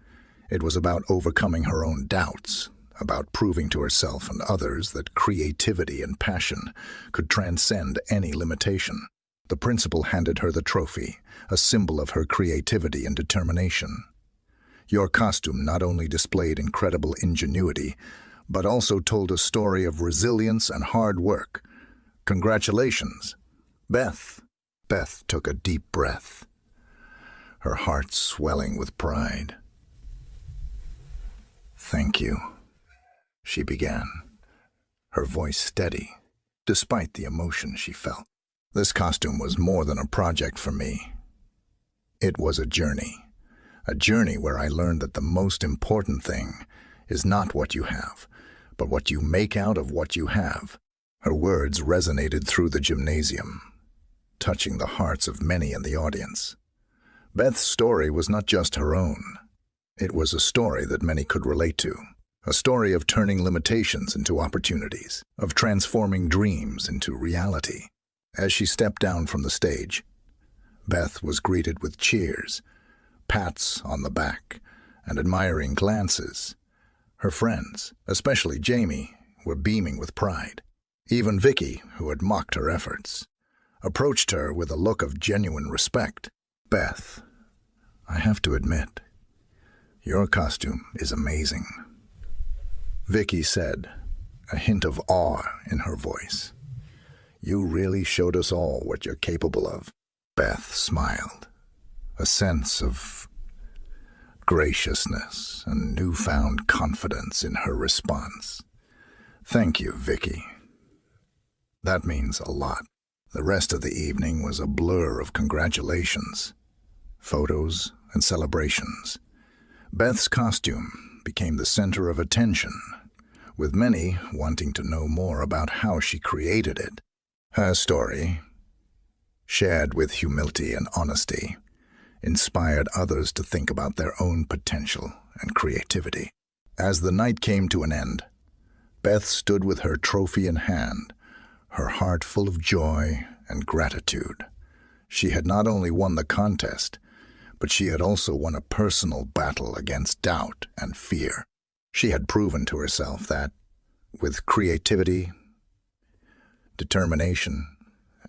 It was about overcoming her own doubts, about proving to herself and others that creativity and passion could transcend any limitation. The principal handed her the trophy, a symbol of her creativity and determination. Your costume not only displayed incredible ingenuity, but also told a story of resilience and hard work. Congratulations, Beth. Beth took a deep breath, her heart swelling with pride. Thank you, she began, her voice steady, despite the emotion she felt. This costume was more than a project for me. It was a journey where I learned that the most important thing is not what you have, but what you make out of what you have. Her words resonated through the gymnasium, touching the hearts of many in the audience. Beth's story was not just her own. It was a story that many could relate to, a story of turning limitations into opportunities, of transforming dreams into reality. As she stepped down from the stage, Beth was greeted with cheers, pats on the back, and admiring glances. Her friends, especially Jamie, were beaming with pride. Even Vicky, who had mocked her efforts, approached her with a look of genuine respect. Beth, I have to admit, your costume is amazing, Vicky said, a hint of awe in her voice. You really showed us all what you're capable of. Beth smiled, a sense of graciousness and newfound confidence in her response. Thank you, Vicky. That means a lot. The rest of the evening was a blur of congratulations, photos, and celebrations. Beth's costume became the center of attention, with many wanting to know more about how she created it. Her story, shared with humility and honesty, inspired others to think about their own potential and creativity. As the night came to an end, Beth stood with her trophy in hand, her heart full of joy and gratitude. She had not only won the contest, but she had also won a personal battle against doubt and fear. She had proven to herself that, with creativity, determination,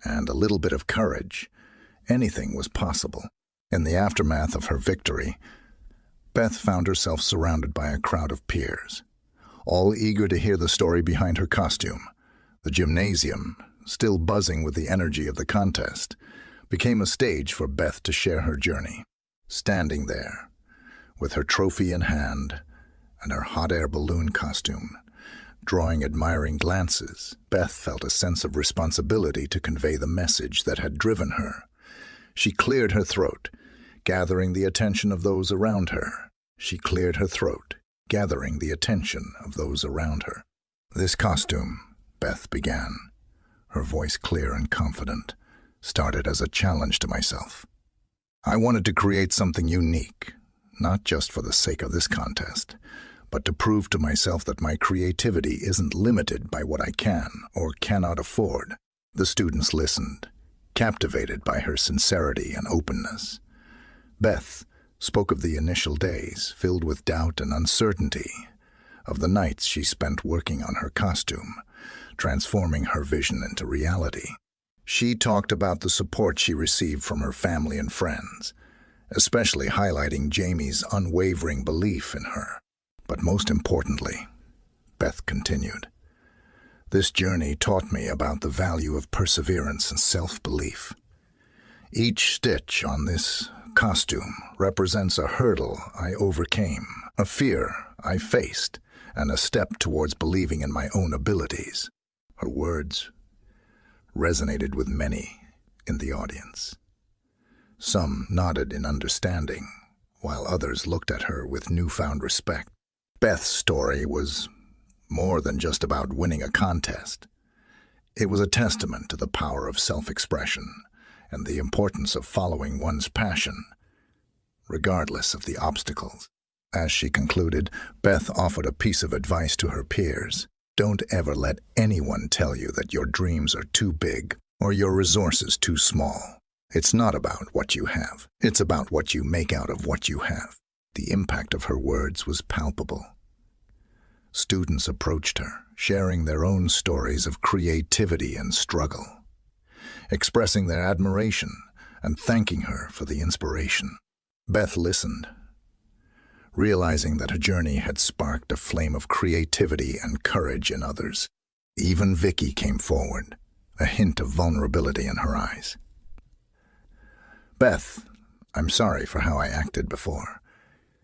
and a little bit of courage, anything was possible. In the aftermath of her victory, Beth found herself surrounded by a crowd of peers, all eager to hear the story behind her costume. The gymnasium, still buzzing with the energy of the contest, became a stage for Beth to share her journey. Standing there, with her trophy in hand and her hot air balloon costume, drawing admiring glances, Beth felt a sense of responsibility to convey the message that had driven her. She cleared her throat, gathering the attention of those around her. This costume, Beth began, her voice clear and confident, started as a challenge to myself. I wanted to create something unique, not just for the sake of this contest, but to prove to myself that my creativity isn't limited by what I can or cannot afford. The students listened, captivated by her sincerity and openness. Beth spoke of the initial days filled with doubt and uncertainty, of the nights she spent working on her costume, transforming her vision into reality. She talked about the support she received from her family and friends, especially highlighting Jamie's unwavering belief in her. But most importantly, Beth continued, This journey taught me about the value of perseverance and self-belief. Each stitch on this costume represents a hurdle I overcame, a fear I faced, and a step towards believing in my own abilities. Her words resonated with many in the audience. Some nodded in understanding, while others looked at her with newfound respect. Beth's story was more than just about winning a contest. It was a testament to the power of self-expression and the importance of following one's passion, regardless of the obstacles. As she concluded, Beth offered a piece of advice to her peers. Don't ever let anyone tell you that your dreams are too big or your resources too small. It's not about what you have. It's about what you make out of what you have. The impact of her words was palpable. Students approached her, sharing their own stories of creativity and struggle, expressing their admiration and thanking her for the inspiration. Beth listened, realizing that her journey had sparked a flame of creativity and courage in others. Even Vicky came forward, a hint of vulnerability in her eyes. Beth, I'm sorry for how I acted before.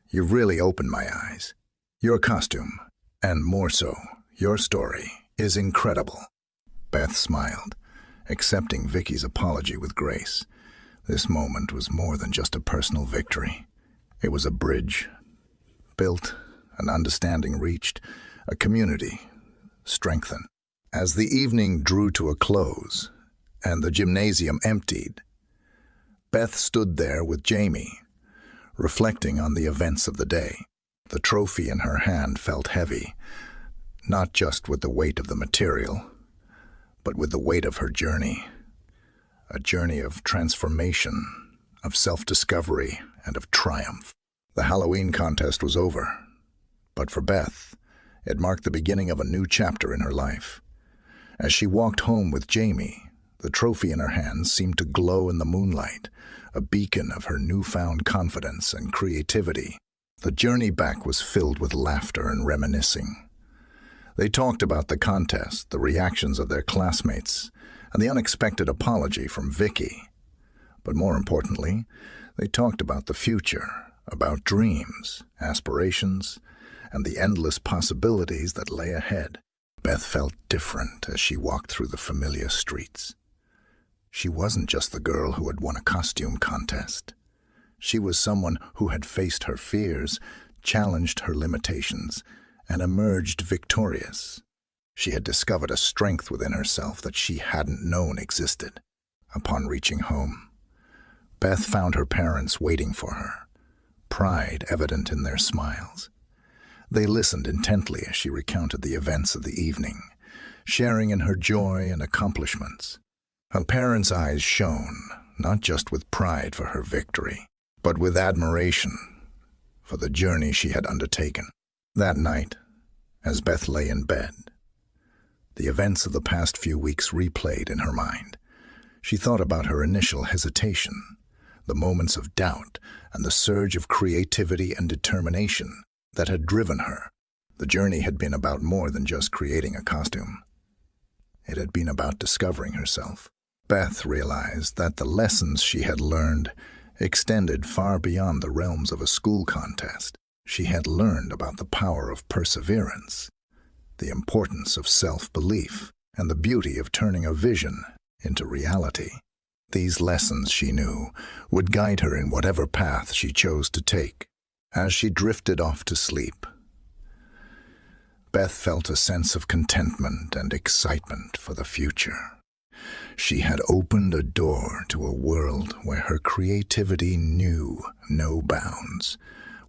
You've really opened my eyes. Your costume, and more so, your story, is incredible. Beth smiled, accepting Vicky's apology with grace. This moment was more than just a personal victory. It was a bridge built, an understanding reached, a community strengthened. As the evening drew to a close and the gymnasium emptied, Beth stood there with Jamie, reflecting on the events of the day. The trophy in her hand felt heavy, not just with the weight of the material, but with the weight of her journey. A journey of transformation, of self-discovery, and of triumph. The Halloween contest was over, but for Beth, it marked the beginning of a new chapter in her life. As she walked home with Jamie, the trophy in her hands seemed to glow in the moonlight, a beacon of her newfound confidence and creativity. The journey back was filled with laughter and reminiscing. They talked about the contest, the reactions of their classmates, and the unexpected apology from Vicky. But more importantly, they talked about the future, about dreams, aspirations, and the endless possibilities that lay ahead. Beth felt different as she walked through the familiar streets. She wasn't just the girl who had won a costume contest. She was someone who had faced her fears, challenged her limitations, and emerged victorious. She had discovered a strength within herself that she hadn't known existed. Upon reaching home, Beth found her parents waiting for her, pride evident in their smiles. They listened intently as she recounted the events of the evening, sharing in her joy and accomplishments. Her parents' eyes shone, not just with pride for her victory, but with admiration for the journey she had undertaken. That night, as Beth lay in bed, the events of the past few weeks replayed in her mind. She thought about her initial hesitation, the moments of doubt, and the surge of creativity and determination that had driven her. The journey had been about more than just creating a costume. It had been about discovering herself. Beth realized that the lessons she had learned extended far beyond the realms of a school contest. She had learned about the power of perseverance, the importance of self-belief, and the beauty of turning a vision into reality. These lessons, she knew, would guide her in whatever path she chose to take. As she drifted off to sleep, Beth felt a sense of contentment and excitement for the future. She had opened a door to a world where her creativity knew no bounds,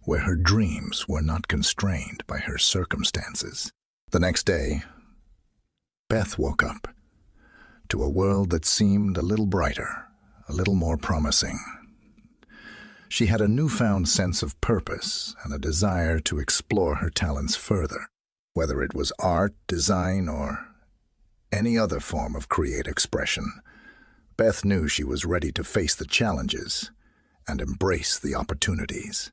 where her dreams were not constrained by her circumstances. The next day, Beth woke up to a world that seemed a little brighter, a little more promising. She had a newfound sense of purpose and a desire to explore her talents further, whether it was art, design, or any other form of creative expression. Beth knew she was ready to face the challenges and embrace the opportunities.